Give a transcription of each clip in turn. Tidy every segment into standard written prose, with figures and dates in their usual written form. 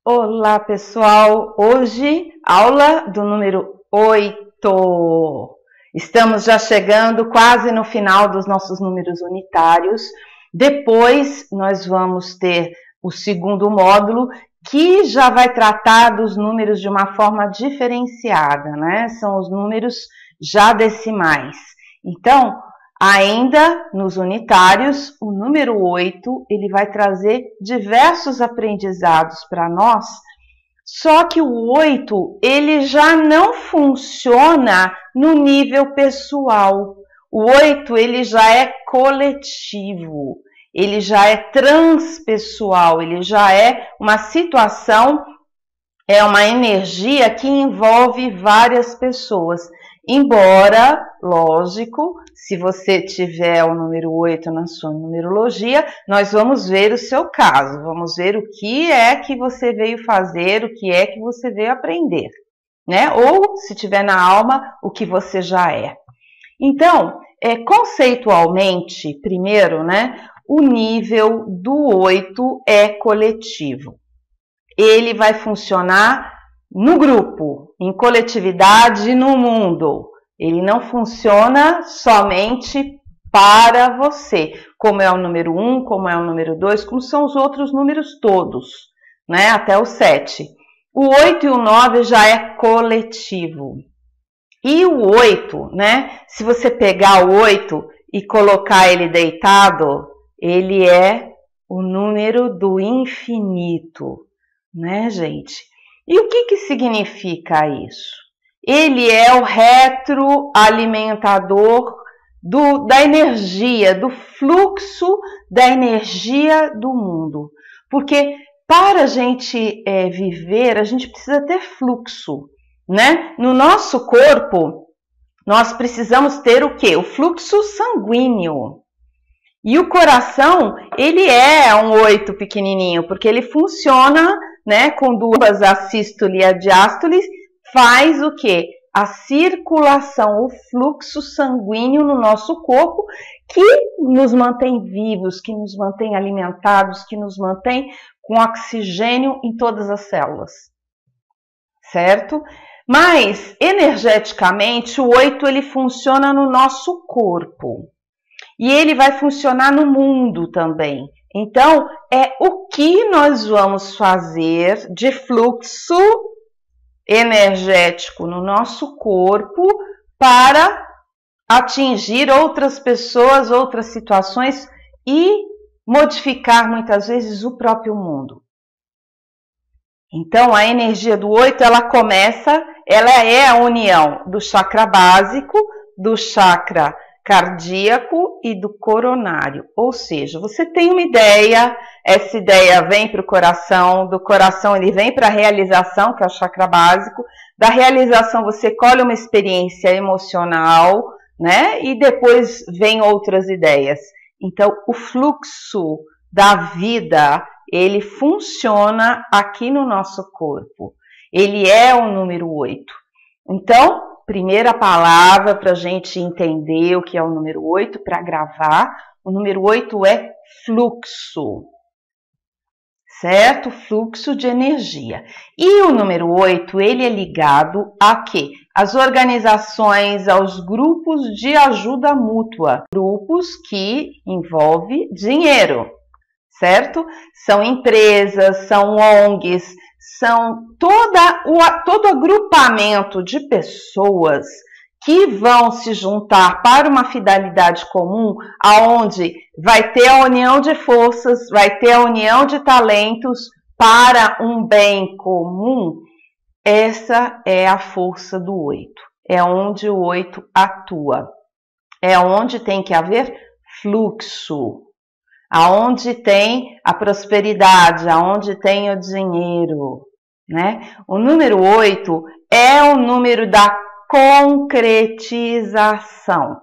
Olá, pessoal! Hoje, aula do número 8. Estamos já chegando quase no final dos nossos números unitários. Depois, nós vamos ter o segundo módulo, que já vai tratar dos números de uma forma diferenciada, né? São os números já decimais. Então, ainda nos unitários, o número 8, ele vai trazer diversos aprendizados para nós, só que o 8, ele já não funciona no nível pessoal. O 8, ele já é coletivo, ele já é transpessoal, ele já é uma situação, é uma energia que envolve várias pessoas. Embora, lógico, se você tiver o número 8 na sua numerologia, nós vamos ver o seu caso, vamos ver o que é que você veio fazer, o que é que você veio aprender, né? Ou, se tiver na alma, o que você já é. Então, conceitualmente, primeiro, né, o nível do 8 é coletivo. Ele vai funcionar no grupo, em coletividade, no mundo. Ele não funciona somente para você, como é o número 1, como é o número 2, como são os outros números todos, né? Até o 7. O 8 e o 9 já é coletivo. E o 8, né? Se você pegar o 8 e colocar ele deitado, ele é o número do infinito, né, gente? E o que significa isso? Ele é o retroalimentador da energia, do fluxo da energia do mundo. Porque para a gente viver, a gente precisa ter fluxo, né? No nosso corpo, nós precisamos ter o quê? O fluxo sanguíneo. E o coração, ele é um 8 pequenininho, porque ele funciona, né, com duas, a sístole e a diástole, faz o quê? A circulação, o fluxo sanguíneo no nosso corpo, que nos mantém vivos, que nos mantém alimentados, que nos mantém com oxigênio em todas as células, certo? Mas, energeticamente, o 8 ele funciona no nosso corpo. E ele vai funcionar no mundo também. Então, é o que nós vamos fazer de fluxo energético no nosso corpo para atingir outras pessoas, outras situações e modificar muitas vezes o próprio mundo. Então, a energia do 8, ela é a união do chakra básico, do chakra cardíaco e do coronário, ou seja, você tem uma ideia, essa ideia vem para o coração, do coração ele vem para a realização, que é o chakra básico, da realização você colhe uma experiência emocional, né, e depois vem outras ideias. Então, o fluxo da vida, ele funciona aqui no nosso corpo, ele é o número 8. Então, primeira palavra para a gente entender o que é o número 8, para gravar. O número 8 é fluxo, certo? Fluxo de energia. E o número 8, ele é ligado a quê? As organizações, aos grupos de ajuda mútua. Grupos que envolvem dinheiro, certo? São empresas, são ONGs, são todo agrupamento de pessoas que vão se juntar para uma finalidade comum, aonde vai ter a união de forças, vai ter a união de talentos para um bem comum. Essa é a força do 8. É onde o 8 atua. É onde tem que haver fluxo. Aonde tem a prosperidade, aonde tem o dinheiro, né? O número 8 é o número da concretização.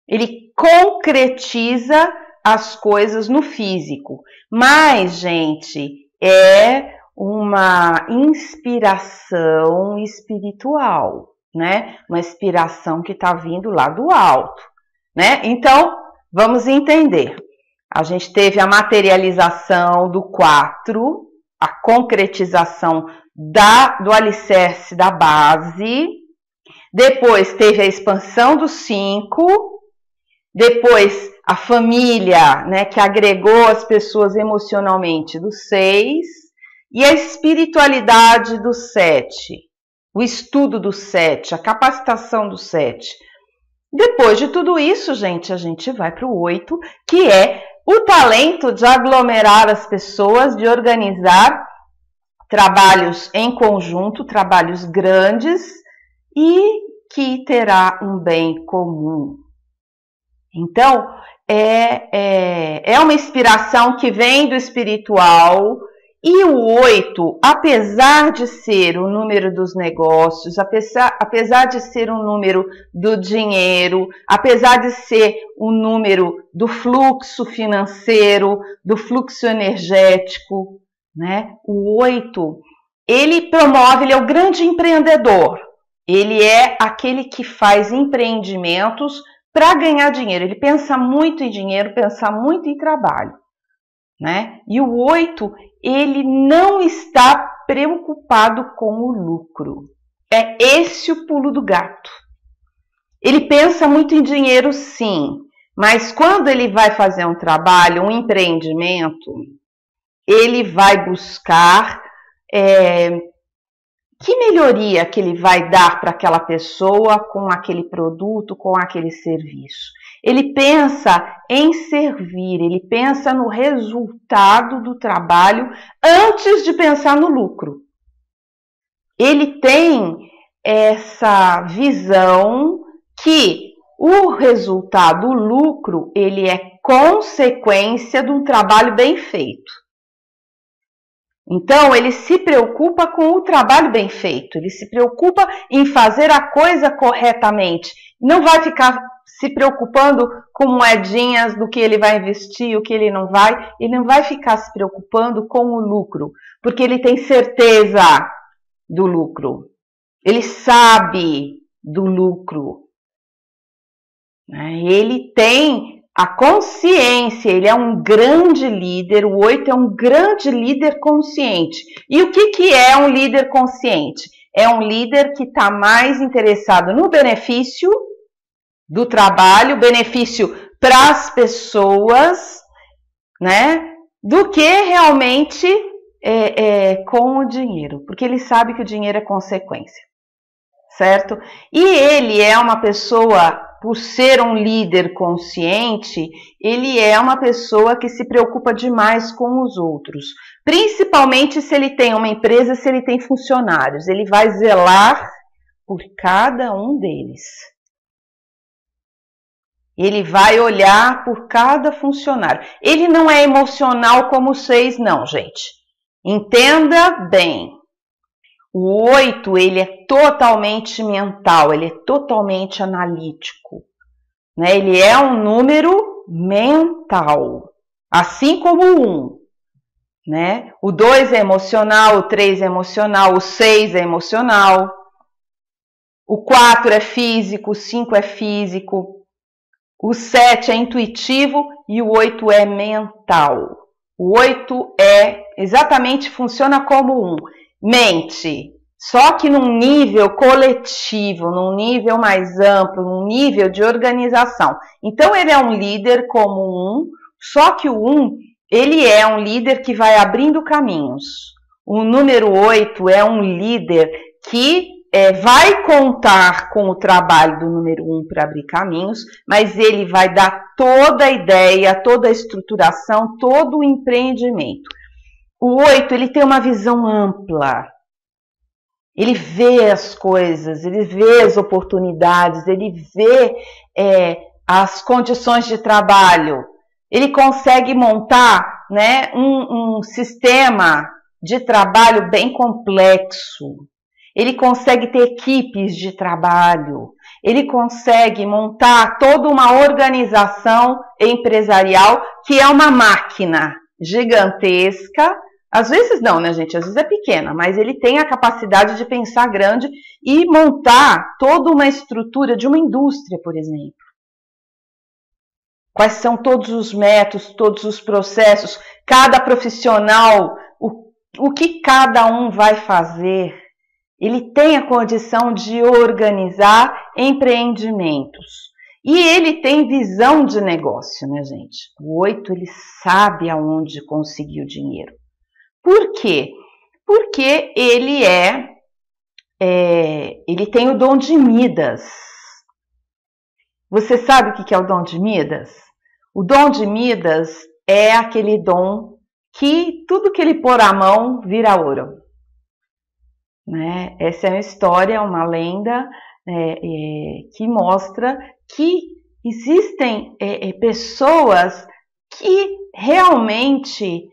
Ele concretiza as coisas no físico. Mas, gente, é uma inspiração espiritual, né? Uma inspiração que está vindo lá do alto, né? Então, vamos entender. A gente teve a materialização do 4, a concretização do alicerce da base, depois teve a expansão do 5, depois a família, né, que agregou as pessoas emocionalmente do 6, e a espiritualidade do 7, o estudo do 7, a capacitação do 7. Depois de tudo isso, gente, a gente vai para o 8, que é o talento de aglomerar as pessoas, de organizar trabalhos em conjunto, trabalhos grandes e que terá um bem comum. Então, é uma inspiração que vem do espiritual. E o 8, apesar de ser o número dos negócios, apesar de ser o número do dinheiro, apesar de ser o número do fluxo financeiro, do fluxo energético, né? O 8, ele promove, ele é o grande empreendedor. Ele é aquele que faz empreendimentos para ganhar dinheiro. Ele pensa muito em dinheiro, pensa muito em trabalho, né? E o 8, ele não está preocupado com o lucro. É esse o pulo do gato. Ele pensa muito em dinheiro, sim, mas quando ele vai fazer um trabalho, um empreendimento, ele vai buscar que melhoria que ele vai dar para aquela pessoa com aquele produto, com aquele serviço. Ele pensa em servir, ele pensa no resultado do trabalho antes de pensar no lucro. Ele tem essa visão que o resultado, o lucro, ele é consequência de um trabalho bem feito. Então, ele se preocupa com o trabalho bem feito, ele se preocupa em fazer a coisa corretamente. Não vai ficar se preocupando com moedinhas do que ele vai investir, o que ele não vai ficar se preocupando com o lucro, porque ele tem certeza do lucro, ele sabe do lucro, né? Ele tem a consciência, ele é um grande líder, o 8 é um grande líder consciente. E o que é um líder consciente? É um líder que está mais interessado no benefício do trabalho, benefício para as pessoas, né? Do que realmente com o dinheiro, porque ele sabe que o dinheiro é consequência, certo? E ele é uma pessoa, por ser um líder consciente, ele é uma pessoa que se preocupa demais com os outros, principalmente se ele tem uma empresa, se ele tem funcionários, ele vai zelar por cada um deles. Ele vai olhar por cada funcionário. Ele não é emocional como o 6, não, gente. Entenda bem. O 8, ele é totalmente mental, ele é totalmente analítico, né? Ele é um número mental, assim como o 1, né? O 2 é emocional, o 3 é emocional, o 6 é emocional, o 4 é físico, o 5 é físico, o 7 é intuitivo e o 8 é mental. O 8 funciona como 1. Mente, só que num nível coletivo, num nível mais amplo, num nível de organização. Então ele é um líder como 1, só que o 1, ele é um líder que vai abrindo caminhos. O número 8 é um líder que vai contar com o trabalho do número 1 para abrir caminhos, mas ele vai dar toda a ideia, toda a estruturação, todo o empreendimento. O 8, ele tem uma visão ampla, ele vê as coisas, ele vê as oportunidades, ele vê as condições de trabalho, ele consegue montar, né, um sistema de trabalho bem complexo, ele consegue ter equipes de trabalho, ele consegue montar toda uma organização empresarial que é uma máquina gigantesca. Às vezes não, né, gente? Às vezes é pequena, mas ele tem a capacidade de pensar grande e montar toda uma estrutura de uma indústria, por exemplo. Quais são todos os métodos, todos os processos, cada profissional, o que cada um vai fazer, ele tem a condição de organizar empreendimentos. E ele tem visão de negócio, né, gente? O 8, ele sabe aonde conseguir o dinheiro. Por quê? Porque ele ele tem o dom de Midas. Você sabe o que é o dom de Midas? O dom de Midas é aquele dom que tudo que ele pôr a mão vira ouro. Né? Essa é uma história, uma lenda que mostra que existem pessoas que realmente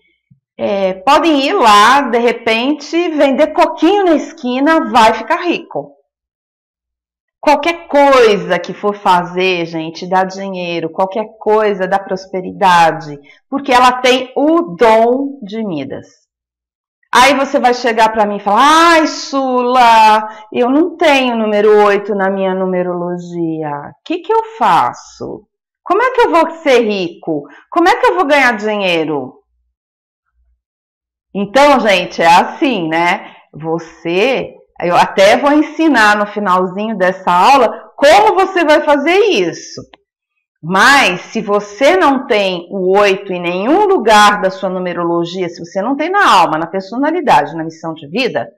podem ir lá, de repente, vender coquinho na esquina, vai ficar rico. Qualquer coisa que for fazer, gente, dá dinheiro, qualquer coisa dá prosperidade, porque ela tem o dom de Midas. Aí você vai chegar para mim e falar: ai, Sula, eu não tenho número 8 na minha numerologia. O que eu faço? Como é que eu vou ser rico? Como é que eu vou ganhar dinheiro? Então, gente, é assim, né? Eu até vou ensinar no finalzinho dessa aula como você vai fazer isso. Mas, se você não tem o 8 em nenhum lugar da sua numerologia, se você não tem na alma, na personalidade, na missão de vida,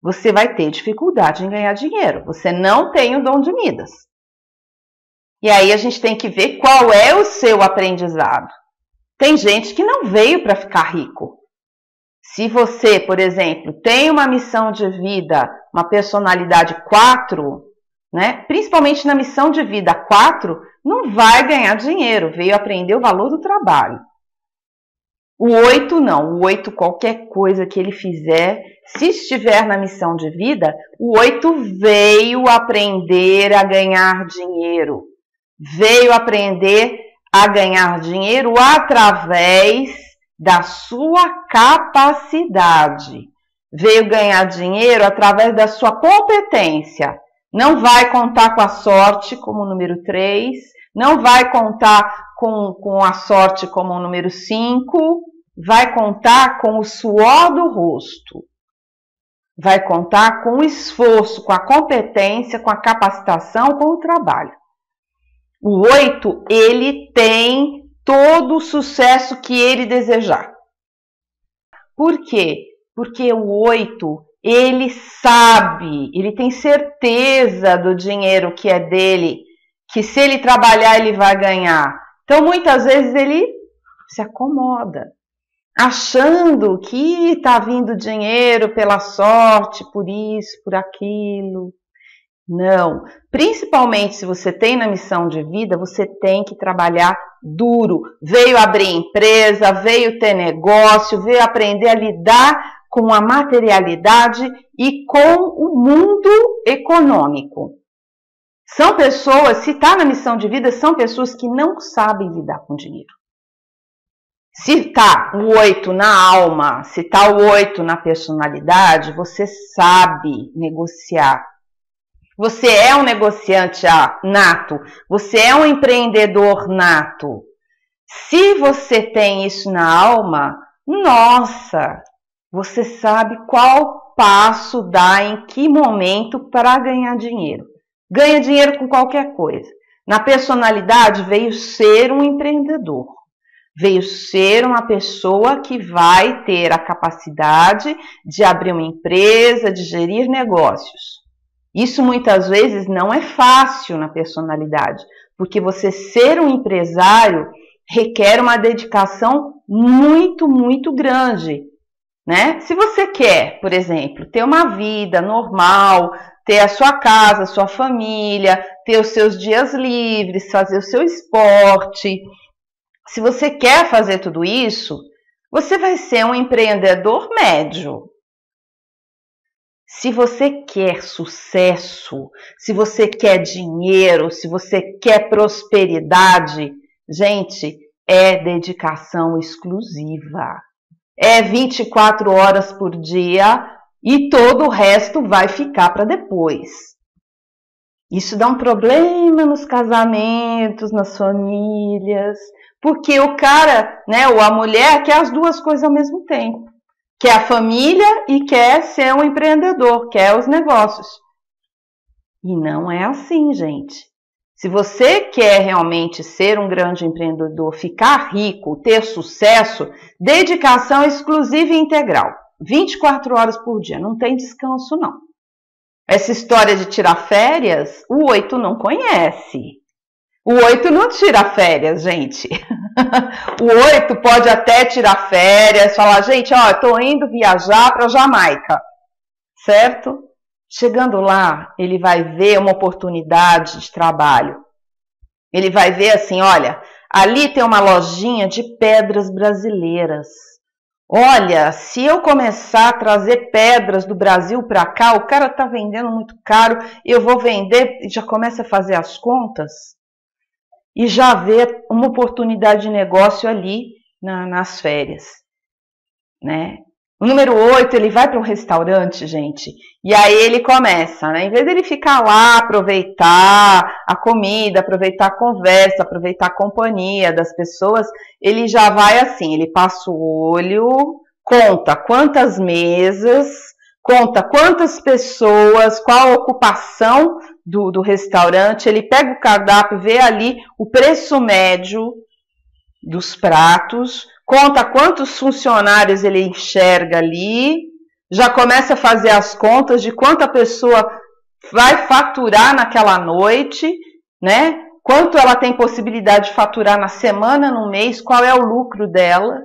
você vai ter dificuldade em ganhar dinheiro. Você não tem o dom de Midas. E aí a gente tem que ver qual é o seu aprendizado. Tem gente que não veio para ficar rico. Se você, por exemplo, tem uma missão de vida, uma personalidade 4, né? Principalmente na missão de vida 4, não vai ganhar dinheiro, veio aprender o valor do trabalho. O 8 não, o 8 qualquer coisa que ele fizer, se estiver na missão de vida, o 8 veio aprender a ganhar dinheiro. Veio aprender a ganhar dinheiro através da sua capacidade. Veio ganhar dinheiro através da sua competência. Não vai contar com a sorte como o número 3, não vai contar com a sorte como o número 5, vai contar com o suor do rosto, vai contar com o esforço, com a competência, com a capacitação, com o trabalho. O 8, ele tem todo o sucesso que ele desejar. Por quê? Porque o 8, ele sabe, ele tem certeza do dinheiro que é dele, que se ele trabalhar ele vai ganhar. Então muitas vezes ele se acomoda, achando que está vindo dinheiro pela sorte, por isso, por aquilo. Não, principalmente se você tem na missão de vida, você tem que trabalhar duro. Veio abrir empresa, veio ter negócio, veio aprender a lidar com a materialidade e com o mundo econômico. São pessoas, se está na missão de vida, são pessoas que não sabem lidar com dinheiro. Se está o 8 na alma, se está o 8 na personalidade, você sabe negociar. Você é um negociante nato, você é um empreendedor nato. Se você tem isso na alma, nossa, você sabe qual passo dar, em que momento para ganhar dinheiro. Ganha dinheiro com qualquer coisa. Na personalidade veio ser um empreendedor. Veio ser uma pessoa que vai ter a capacidade de abrir uma empresa, de gerir negócios. Isso muitas vezes não é fácil na personalidade, porque você ser um empresário requer uma dedicação muito, muito grande, né? Se você quer, por exemplo, ter uma vida normal, ter a sua casa, a sua família, ter os seus dias livres, fazer o seu esporte, se você quer fazer tudo isso, você vai ser um empreendedor médio. Se você quer sucesso, se você quer dinheiro, se você quer prosperidade, gente, é dedicação exclusiva. É 24 horas por dia e todo o resto vai ficar para depois. Isso dá um problema nos casamentos, nas famílias, porque o cara, né, ou a mulher quer as duas coisas ao mesmo tempo. quer a família e quer ser um empreendedor, quer os negócios. E não é assim, gente. Se você quer realmente ser um grande empreendedor, ficar rico, ter sucesso, dedicação exclusiva e integral. 24 horas por dia, não tem descanso não. Essa história de tirar férias, o 8 não conhece. O 8 não tira férias, gente. O 8 pode até tirar férias, falar, gente, ó, eu tô indo viajar para Jamaica, certo? Chegando lá, ele vai ver uma oportunidade de trabalho. Ele vai ver assim, olha, ali tem uma lojinha de pedras brasileiras. Olha, se eu começar a trazer pedras do Brasil para cá, o cara está vendendo muito caro, eu vou vender, já começa a fazer as contas e já vê uma oportunidade de negócio ali nas férias, né? O número 8, ele vai para um restaurante, gente, e aí ele começa, né? Em vez dele ficar lá, aproveitar a comida, aproveitar a conversa, aproveitar a companhia das pessoas, ele já vai assim, ele passa o olho, conta quantas mesas, conta quantas pessoas, qual a ocupação do restaurante, ele pega o cardápio, vê ali o preço médio dos pratos, conta quantos funcionários ele enxerga ali, já começa a fazer as contas de quanta pessoa vai faturar naquela noite, né? Quanto ela tem possibilidade de faturar na semana, no mês, qual é o lucro dela.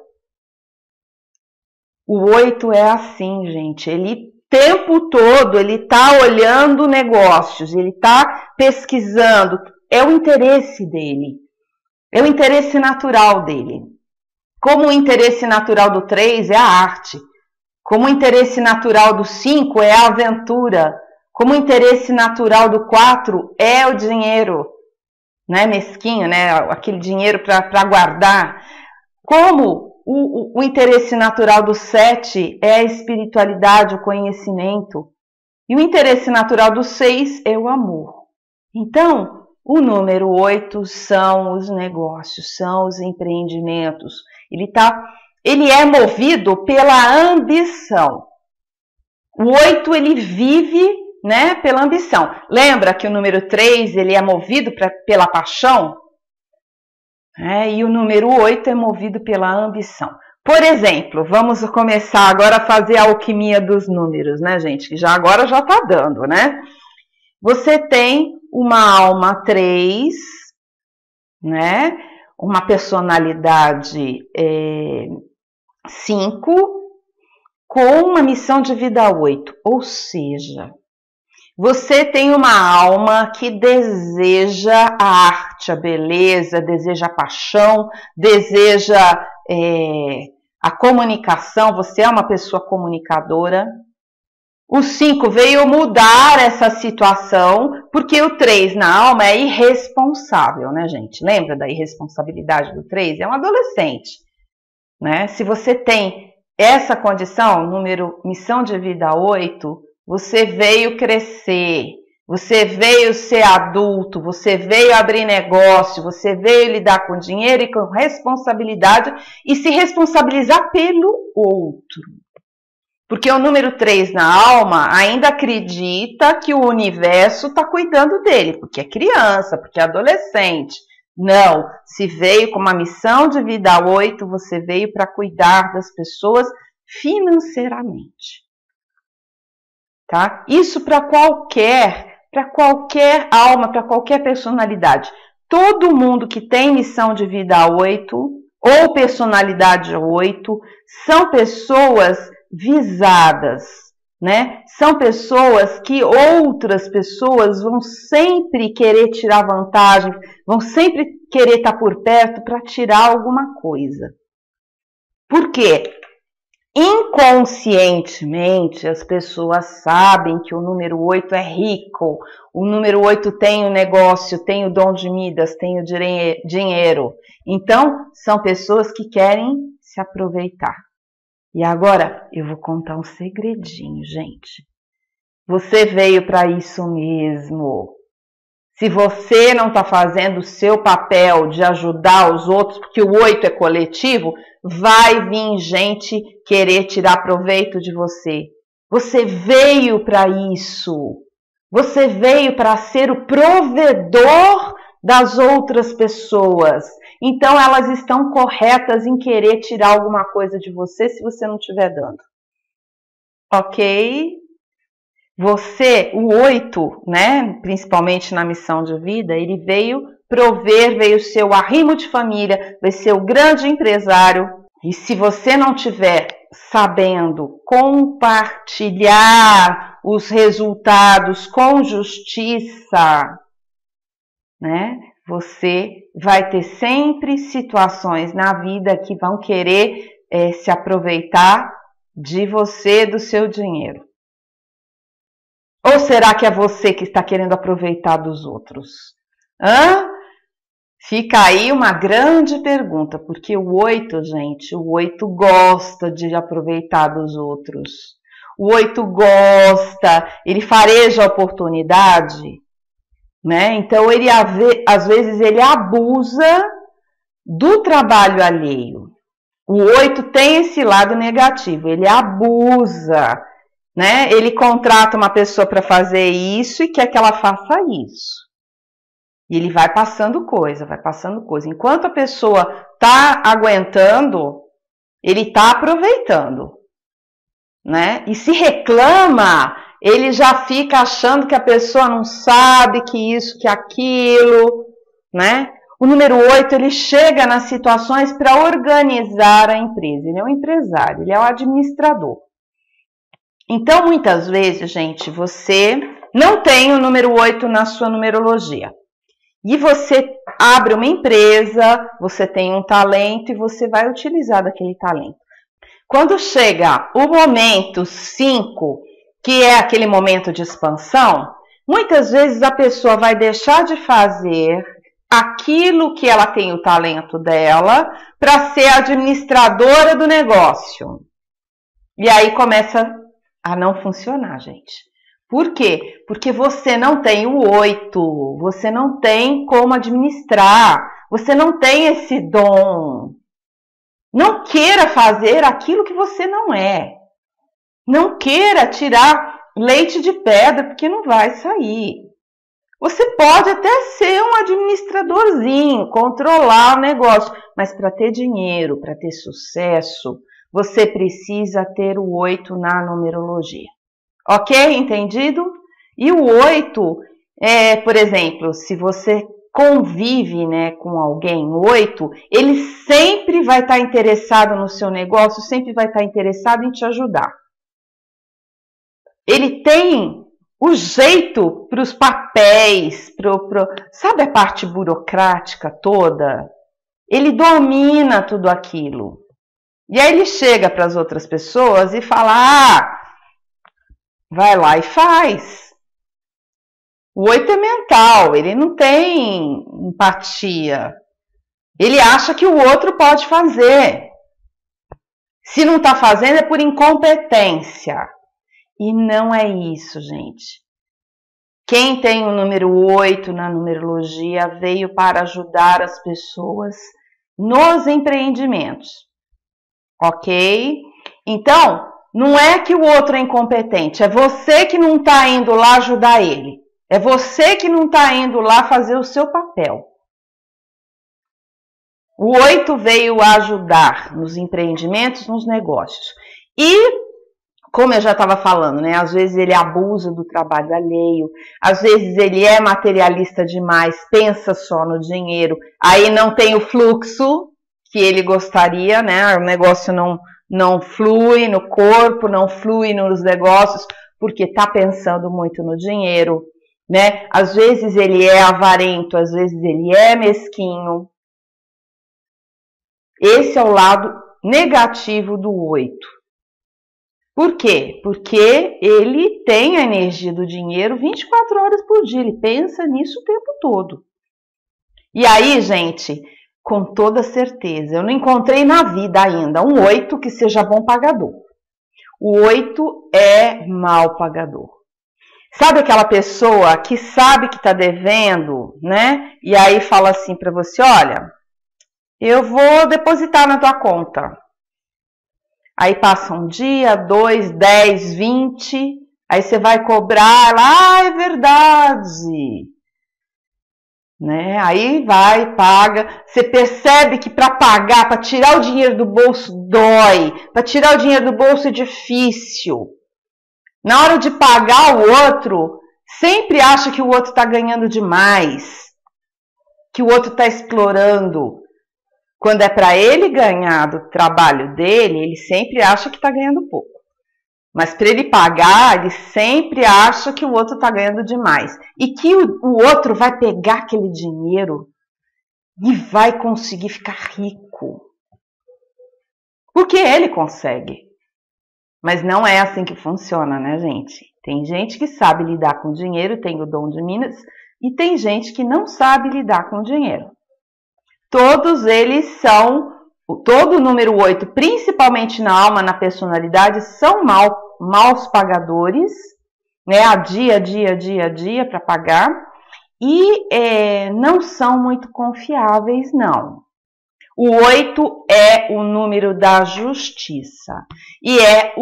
O 8 é assim, gente, ele o tempo todo ele está olhando negócios, ele está pesquisando, é o interesse dele, é o interesse natural dele. Como o interesse natural do 3 é a arte, como o interesse natural do 5 é a aventura, como o interesse natural do 4 é o dinheiro, né, mesquinho, né, aquele dinheiro para guardar, como o interesse natural do 7 é a espiritualidade, o conhecimento, e o interesse natural do 6 é o amor. Então, o número 8 são os negócios, são os empreendimentos. Ele é movido pela ambição. O 8 ele vive, né, pela ambição. Lembra que o número 3 ele é movido pela paixão? E o número 8 é movido pela ambição. Por exemplo, vamos começar agora a fazer a alquimia dos números, né, gente? Que agora já está dando, né? Você tem uma alma 3, né? Uma personalidade 5, com uma missão de vida 8. Ou seja, você tem uma alma que deseja a arte, a beleza, deseja a paixão, deseja a comunicação, você é uma pessoa comunicadora. O 5 veio mudar essa situação, porque o 3 na alma é irresponsável, né, gente? Lembra da irresponsabilidade do 3? É um adolescente, né? Se você tem essa condição, missão de vida 8, você veio crescer, você veio ser adulto, você veio abrir negócio, você veio lidar com dinheiro e com responsabilidade e se responsabilizar pelo outro. Porque o número 3 na alma ainda acredita que o universo está cuidando dele, porque é criança, porque é adolescente. Não, se veio com uma missão de vida 8, você veio para cuidar das pessoas financeiramente. Tá? Isso para qualquer alma, para qualquer personalidade. Todo mundo que tem missão de vida 8 ou personalidade 8 são pessoas visadas, né? São pessoas que outras pessoas vão sempre querer tirar vantagem, vão sempre querer estar por perto para tirar alguma coisa. Por quê? Inconscientemente, as pessoas sabem que o número 8 é rico, o número 8 tem o negócio, tem o dom de Midas, tem o dinheiro. Então, são pessoas que querem se aproveitar. E agora, eu vou contar um segredinho, gente. Você veio para isso mesmo. Se você não está fazendo o seu papel de ajudar os outros, porque o 8 é coletivo, vai vir gente querer tirar proveito de você. Você veio para isso. Você veio para ser o provedor das outras pessoas. Então, elas estão corretas em querer tirar alguma coisa de você se você não estiver dando. Ok? Você, o 8, né, principalmente na missão de vida, ele veio prover, veio ser o arrimo de família, vai ser o grande empresário. E se você não tiver sabendo compartilhar os resultados com justiça, né, você vai ter sempre situações na vida que vão querer se aproveitar de você, do seu dinheiro. Ou será que é você que está querendo aproveitar dos outros? Fica aí uma grande pergunta, porque o 8, gente, o 8 gosta de aproveitar dos outros. O 8 gosta, ele fareja a oportunidade, né? Então, ele às vezes ele abusa do trabalho alheio. O 8 tem esse lado negativo, ele abusa, né? Ele contrata uma pessoa para fazer isso e quer que ela faça isso. E ele vai passando coisa, vai passando coisa. Enquanto a pessoa está aguentando, ele está aproveitando, né? E se reclama, ele já fica achando que a pessoa não sabe, que isso, que aquilo, né? O número 8, ele chega nas situações para organizar a empresa. Ele é um empresário, ele é um administrador. Então, muitas vezes, gente, você não tem o número 8 na sua numerologia. E você abre uma empresa, você tem um talento e você vai utilizar daquele talento. Quando chega o momento 5, que é aquele momento de expansão, muitas vezes a pessoa vai deixar de fazer aquilo que ela tem o talento dela para ser administradora do negócio. E aí começa a não funcionar, gente. Por quê? Porque você não tem o 8, você não tem como administrar, você não tem esse dom. Não queira fazer aquilo que você não é. Não queira tirar leite de pedra, porque não vai sair. Você pode até ser um administradorzinho, controlar o negócio, mas para ter dinheiro, para ter sucesso, você precisa ter o 8 na numerologia. Ok? Entendido? E o 8, por exemplo, se você convive, né, com alguém 8, ele sempre vai estar interessado no seu negócio, sempre vai estar interessado em te ajudar. Ele tem o jeito para os papéis, sabe a parte burocrática toda? Ele domina tudo aquilo. E aí ele chega para as outras pessoas e fala, vai lá e faz. O 8 é mental, ele não tem empatia. Ele acha que o outro pode fazer. Se não está fazendo é por incompetência. E não é isso, gente. Quem tem o número 8 na numerologia veio para ajudar as pessoas nos empreendimentos. Ok? Então, não é que o outro é incompetente, é você que não está indo lá ajudar ele. É você que não está indo lá fazer o seu papel. O 8 veio ajudar nos empreendimentos, nos negócios. E, como eu já estava falando, né? Às vezes ele abusa do trabalho alheio, às vezes ele é materialista demais, pensa só no dinheiro, aí não tem o fluxo que ele gostaria, né? O negócio não flui no corpo, não flui nos negócios, porque está pensando muito no dinheiro, né? Às vezes ele é avarento, às vezes ele é mesquinho. Esse é o lado negativo do 8. Por quê? Porque ele tem a energia do dinheiro 24 horas por dia, ele pensa nisso o tempo todo. E aí, gente, com toda certeza, eu não encontrei na vida ainda um 8 que seja bom pagador. O 8 é mal pagador. Sabe aquela pessoa que sabe que está devendo, né? E aí fala assim para você, olha, eu vou depositar na tua conta. Aí passa um dia, 2, 10, 20, aí você vai cobrar, ela, é verdade. Né? Aí vai, paga, você percebe que para pagar, para tirar o dinheiro do bolso dói, para tirar o dinheiro do bolso é difícil. Na hora de pagar o outro, sempre acha que o outro está ganhando demais, que o outro está explorando. Quando é para ele ganhar do trabalho dele, ele sempre acha que está ganhando pouco. Mas para ele pagar, ele sempre acha que o outro está ganhando demais. E que o outro vai pegar aquele dinheiro e vai conseguir ficar rico. Porque ele consegue. Mas não é assim que funciona, né, gente? Tem gente que sabe lidar com dinheiro, tem o dom de Minas, e tem gente que não sabe lidar com dinheiro. Todos eles são, todo o número 8, principalmente na alma, na personalidade, são maus pagadores, né? A dia para pagar, e não são muito confiáveis, não. O 8 é o número da justiça e é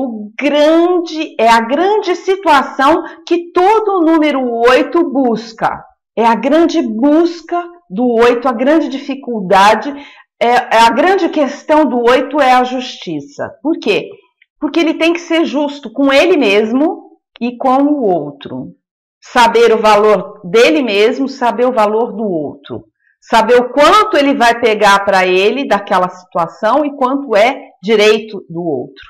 a grande situação que todo número 8 busca. É a grande busca do 8, a grande dificuldade, a grande questão do 8 é a justiça. Por quê? Porque ele tem que ser justo com ele mesmo e com o outro. Saber o valor dele mesmo, saber o valor do outro. Saber o quanto ele vai pegar para ele daquela situação e quanto é direito do outro.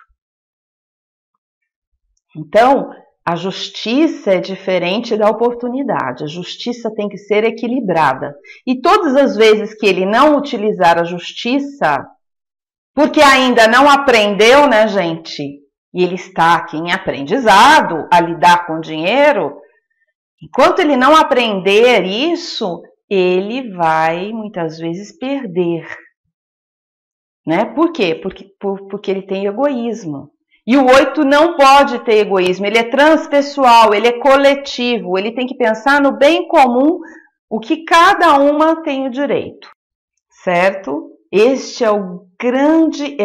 Então, a justiça é diferente da oportunidade. A justiça tem que ser equilibrada. E todas as vezes que ele não utilizar a justiça, porque ainda não aprendeu, né, gente? E ele está aqui em aprendizado a lidar com dinheiro. Enquanto ele não aprender isso, ele vai muitas vezes perder, né? Por quê? Porque ele tem egoísmo. E o 8 não pode ter egoísmo, ele é transpessoal, ele é coletivo, ele tem que pensar no bem comum, o que cada uma tem o direito, certo? Este é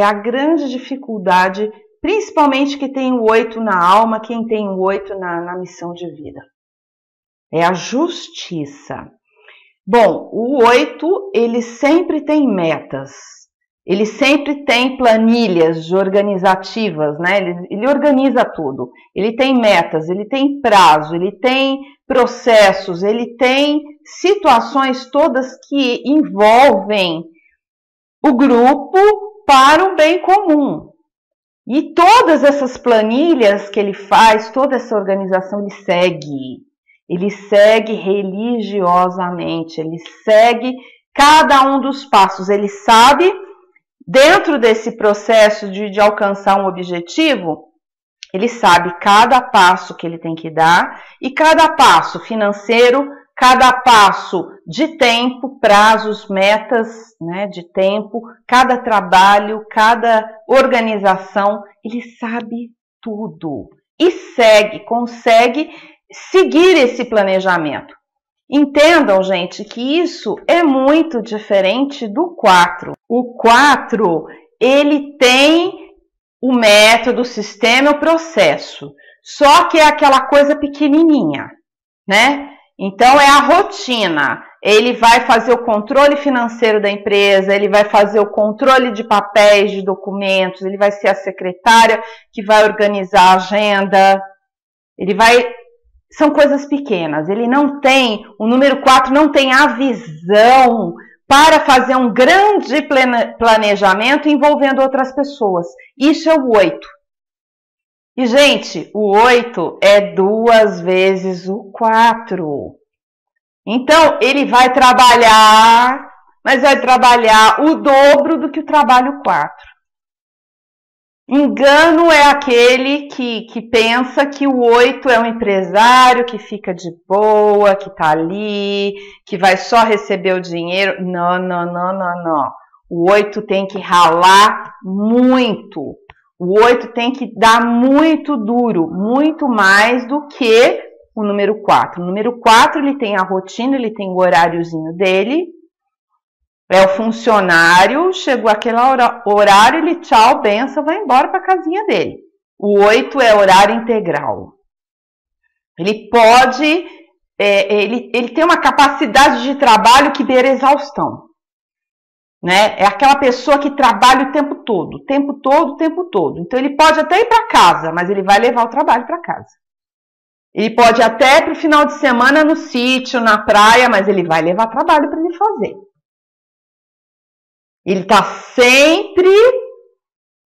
a grande dificuldade, principalmente que tem o 8 na alma, quem tem o 8 na missão de vida. É a justiça. Bom, o 8, ele sempre tem metas, ele sempre tem planilhas organizativas, né? Ele organiza tudo, ele tem metas, ele tem prazo, ele tem processos, ele tem situações todas que envolvem o grupo para um bem comum. E todas essas planilhas que ele faz, toda essa organização, ele segue religiosamente, ele segue cada um dos passos, ele sabe, dentro desse processo de alcançar um objetivo, ele sabe cada passo que ele tem que dar, e cada passo financeiro, cada passo de tempo, prazos, metas, né, de tempo, cada trabalho, cada organização, ele sabe tudo e consegue seguir esse planejamento. Entendam, gente, que isso é muito diferente do 4. O 4, ele tem o método, o sistema, o processo. Só que é aquela coisa pequenininha, né? Então, é a rotina. Ele vai fazer o controle financeiro da empresa, ele vai fazer o controle de papéis, de documentos, ele vai ser a secretária que vai organizar a agenda, são coisas pequenas, o número 4 não tem a visão para fazer um grande planejamento envolvendo outras pessoas. Isso é o 8. E, gente, o 8 é 2 vezes o 4. Então, ele vai trabalhar, mas vai trabalhar o dobro do que o trabalho 4. Engano é aquele que pensa que o 8 é um empresário que fica de boa, que tá ali, que vai só receber o dinheiro. Não. O 8 tem que ralar muito. O 8 tem que dar muito duro, muito mais do que o número 4. O número 4, ele tem a rotina, ele tem o horáriozinho dele. É o funcionário, chegou aquele horário, ele tchau, benção, vai embora para a casinha dele. O 8 é horário integral. Ele pode, ele tem uma capacidade de trabalho que beira exaustão. Né? É aquela pessoa que trabalha o tempo todo, o tempo todo, o tempo todo. Então ele pode até ir para casa, mas ele vai levar o trabalho para casa. Ele pode até para o final de semana no sítio, na praia, mas ele vai levar trabalho para ele fazer. Ele está sempre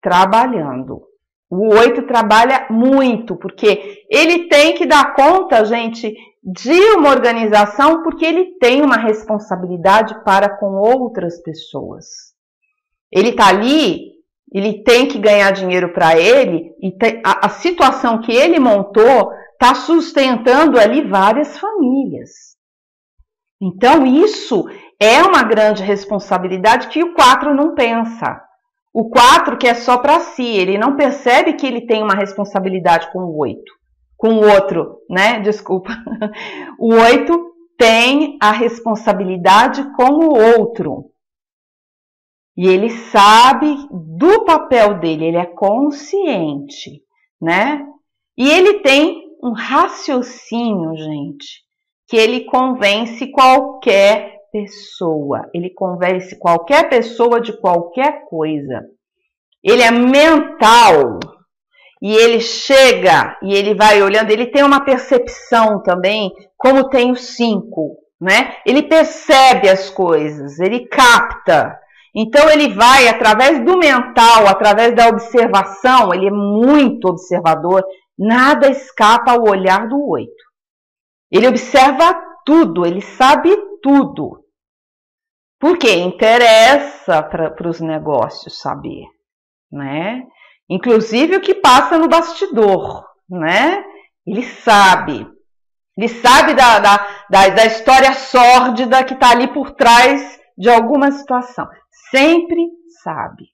trabalhando. O 8 trabalha muito, porque ele tem que dar conta, gente, de uma organização, porque ele tem uma responsabilidade para com outras pessoas. Ele está ali, ele tem que ganhar dinheiro para ele, e a situação que ele montou está sustentando ali várias famílias. Então, isso é uma grande responsabilidade que o 4 não pensa. O 4 quer só para si, ele não percebe que ele tem uma responsabilidade com o 8. Com o outro, né? Desculpa. O 8 tem a responsabilidade com o outro. E ele sabe do papel dele, ele é consciente, né? E ele tem um raciocínio, gente, que ele convence qualquer pessoa. Ele convence qualquer pessoa de qualquer coisa. Ele é mental. E ele chega e ele vai olhando, ele tem uma percepção também, como tem o 5, né? Ele percebe as coisas, ele capta. Então ele vai, através do mental, através da observação, ele é muito observador, nada escapa ao olhar do 8. Ele observa tudo, ele sabe tudo. Porque interessa para os negócios saber, né? Inclusive o que passa no bastidor, né? Ele sabe da história sórdida que está ali por trás de alguma situação. Sempre sabe.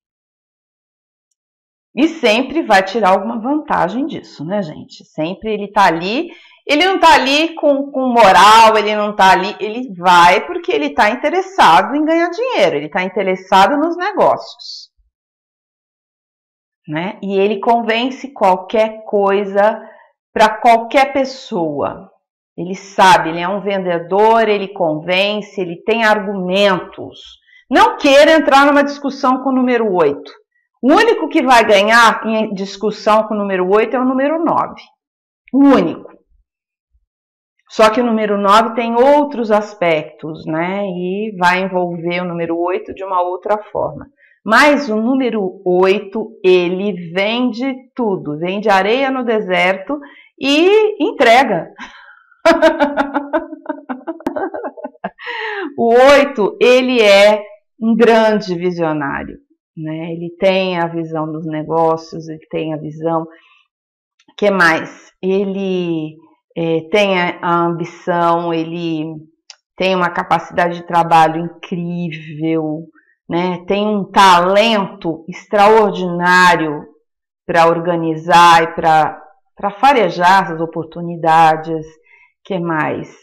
E sempre vai tirar alguma vantagem disso, né, gente? Sempre ele está ali, ele não está ali com moral, ele não está ali, ele vai porque ele está interessado em ganhar dinheiro, ele está interessado nos negócios. Né? E ele convence qualquer coisa para qualquer pessoa. Ele sabe, ele é um vendedor, ele convence, ele tem argumentos. Não queira entrar numa discussão com o número 8. O único que vai ganhar em discussão com o número 8 é o número 9. O único. Só que o número 9 tem outros aspectos, né? E vai envolver o número 8 de uma outra forma. Mas o número 8, ele vende tudo, vende areia no deserto e entrega. O 8, ele é um grande visionário, né? Ele tem a visão dos negócios, ele tem a visão... O que mais? Ele tem a ambição, ele tem uma capacidade de trabalho incrível, né? Tem um talento extraordinário para organizar e para farejar essas oportunidades. Que mais?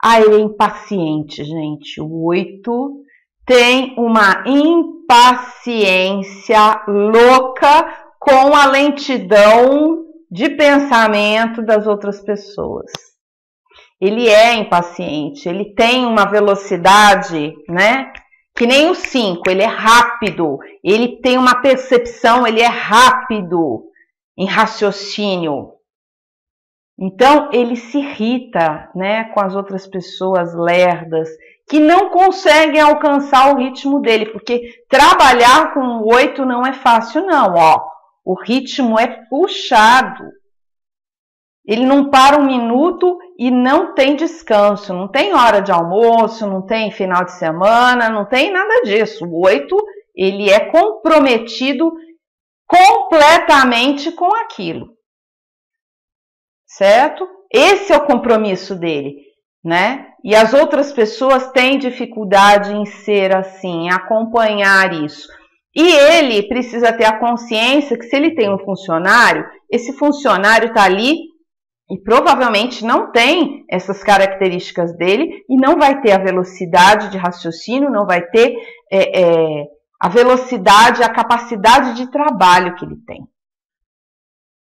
Ele é impaciente, gente. O 8 tem uma impaciência louca com a lentidão de pensamento das outras pessoas. Ele é impaciente, ele tem uma velocidade, né? Que nem o 5, ele é rápido, ele tem uma percepção, ele é rápido em raciocínio. Então, ele se irrita, né, com as outras pessoas lerdas, que não conseguem alcançar o ritmo dele, porque trabalhar com o 8 não é fácil, não, ó. O ritmo é puxado. Ele não para um minuto e não tem descanso, não tem hora de almoço, não tem final de semana, não tem nada disso. O 8, ele é comprometido completamente com aquilo. Certo? Esse é o compromisso dele, né? E as outras pessoas têm dificuldade em ser assim, em acompanhar isso. E ele precisa ter a consciência que se ele tem um funcionário, esse funcionário está ali e provavelmente não tem essas características dele e não vai ter a velocidade de raciocínio, não vai ter a velocidade, a capacidade de trabalho que ele tem.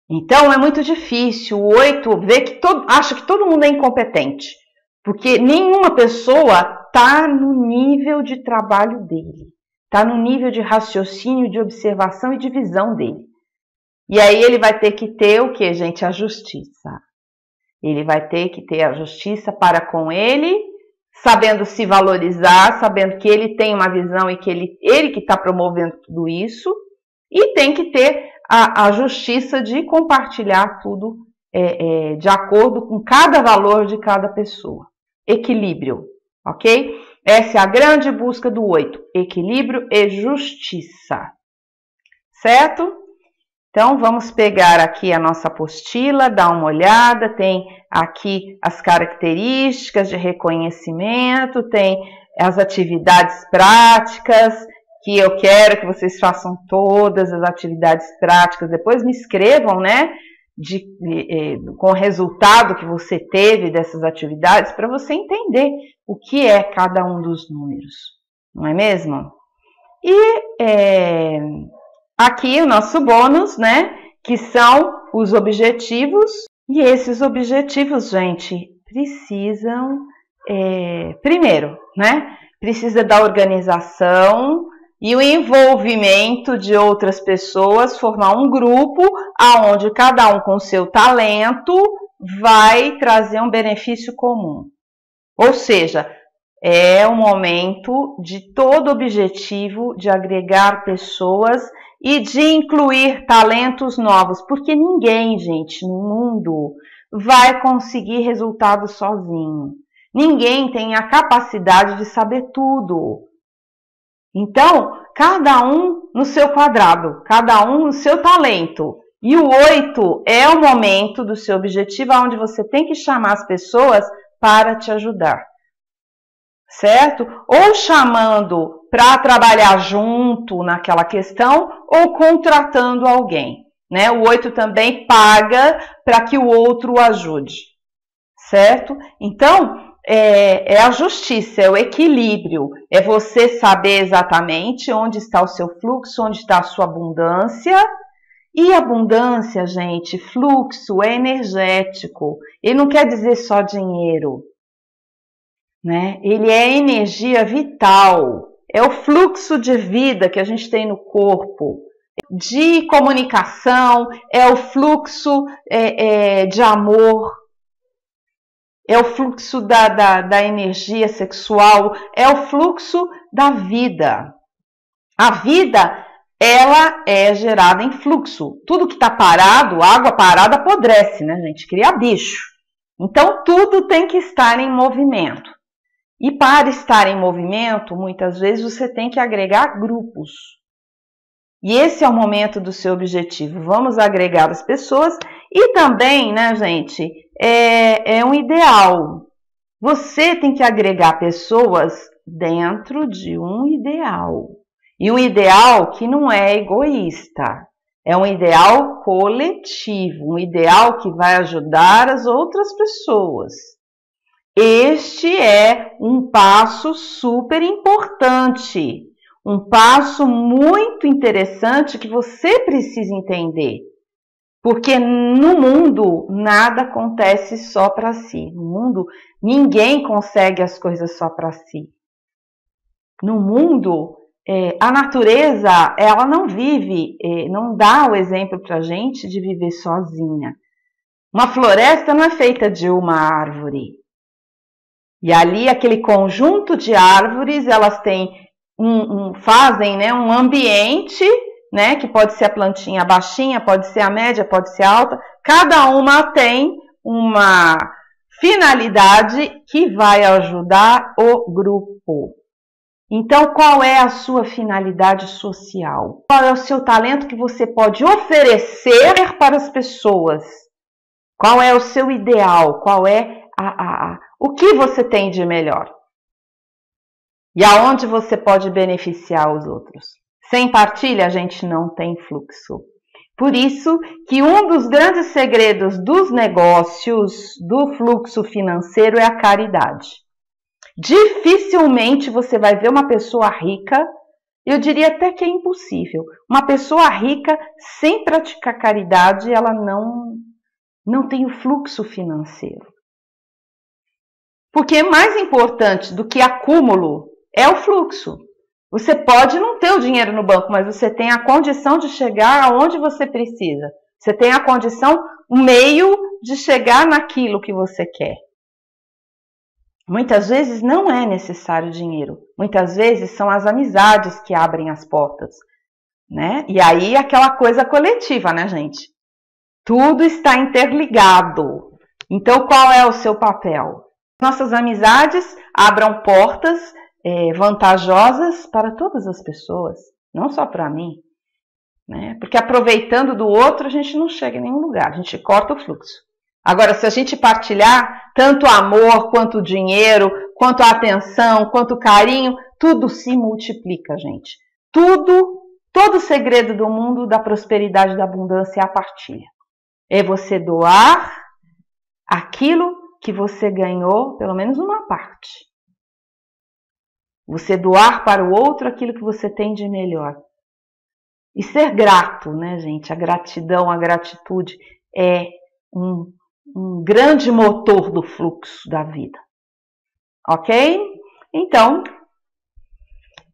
Então é muito difícil o 8 ver que acha que todo mundo é incompetente, porque nenhuma pessoa está no nível de trabalho dele, está no nível de raciocínio, de observação e de visão dele. E aí ele vai ter que ter o que, gente? A justiça. Ele vai ter que ter a justiça para com ele, sabendo se valorizar, sabendo que ele tem uma visão e que ele que está promovendo tudo isso, e tem que ter a justiça de compartilhar tudo de acordo com cada valor de cada pessoa. Equilíbrio, ok? Essa é a grande busca do 8, equilíbrio e justiça, certo? Então, vamos pegar aqui a nossa apostila, dar uma olhada, tem aqui as características de reconhecimento, tem as atividades práticas, que eu quero que vocês façam todas as atividades práticas, depois me escrevam, né, com o resultado que você teve dessas atividades, para você entender o que é cada um dos números, não é mesmo? E aqui o nosso bônus, né, que são os objetivos, e esses objetivos, gente, precisam, primeiro, né, precisa da organização e o envolvimento de outras pessoas, formar um grupo aonde cada um com seu talento vai trazer um benefício comum. Ou seja, é o momento de todo objetivo de agregar pessoas e de incluir talentos novos, porque ninguém, gente, no mundo vai conseguir resultados sozinho. Ninguém tem a capacidade de saber tudo. Então, cada um no seu quadrado, cada um no seu talento. E o 8 é o momento do seu objetivo, onde você tem que chamar as pessoas para te ajudar, certo? Ou chamando para trabalhar junto naquela questão, ou contratando alguém, né? O 8 também paga para que o outro o ajude, certo? Então, é a justiça, é o equilíbrio, é você saber exatamente onde está o seu fluxo, onde está a sua abundância. E abundância, gente, fluxo é energético, ele não quer dizer só dinheiro, né? Ele é energia vital, é o fluxo de vida que a gente tem no corpo, de comunicação, é o fluxo de amor, é o fluxo da energia sexual, é o fluxo da vida. A vida, ela é gerada em fluxo. Tudo que está parado, água parada apodrece, né, gente? Cria bicho. Então, tudo tem que estar em movimento. E para estar em movimento, muitas vezes você tem que agregar grupos. E esse é o momento do seu objetivo. Vamos agregar as pessoas e também, né, gente, é um ideal. Você tem que agregar pessoas dentro de um ideal. E um ideal que não é egoísta. É um ideal coletivo, um ideal que vai ajudar as outras pessoas. Este é um passo super importante, um passo muito interessante que você precisa entender. Porque no mundo nada acontece só para si. No mundo ninguém consegue as coisas só para si. No mundo a natureza, ela não vive, não dá o exemplo para a gente de viver sozinha. Uma floresta não é feita de uma árvore. E ali, aquele conjunto de árvores, elas têm fazem, né, um ambiente, né, que pode ser a plantinha baixinha, pode ser a média, pode ser a alta. Cada uma tem uma finalidade que vai ajudar o grupo. Então, qual é a sua finalidade social? Qual é o seu talento que você pode oferecer para as pessoas? Qual é o seu ideal? Qual é o que você tem de melhor? E aonde você pode beneficiar os outros? Sem partilha, a gente não tem fluxo. Por isso que um dos grandes segredos dos negócios, do fluxo financeiro, é a caridade. Dificilmente você vai ver uma pessoa rica, eu diria até que é impossível, uma pessoa rica sem praticar caridade, ela não tem o fluxo financeiro. Porque mais importante do que acúmulo é o fluxo. Você pode não ter o dinheiro no banco, mas você tem a condição de chegar aonde você precisa. Você tem a condição, o meio de chegar naquilo que você quer. Muitas vezes não é necessário dinheiro. Muitas vezes são as amizades que abrem as portas, né? E aí aquela coisa coletiva, né, gente? Tudo está interligado. Então, qual é o seu papel? Nossas amizades abram portas vantajosas para todas as pessoas, não só para mim, né? Porque aproveitando do outro, a gente não chega em nenhum lugar, a gente corta o fluxo. Agora, se a gente partilhar tanto amor, quanto dinheiro, quanto atenção, quanto carinho, tudo se multiplica, gente. Todo o segredo do mundo da prosperidade e da abundância é a partilha. É você doar aquilo que você ganhou, pelo menos uma parte. Você doar para o outro aquilo que você tem de melhor. E ser grato, né, gente? A gratidão, a gratitude é um grande motor do fluxo da vida. Ok? Então,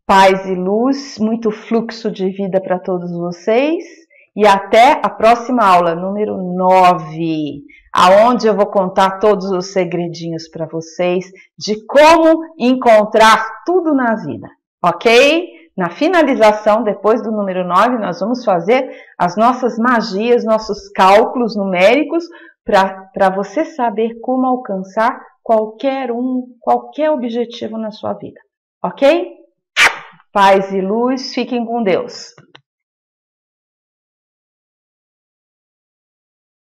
paz e luz, muito fluxo de vida para todos vocês. E até a próxima aula, número 9, aonde eu vou contar todos os segredinhos para vocês de como encontrar tudo na vida, ok? Na finalização, depois do número 9, nós vamos fazer as nossas magias, nossos cálculos numéricos para você saber como alcançar qualquer objetivo na sua vida, ok? Paz e luz, fiquem com Deus.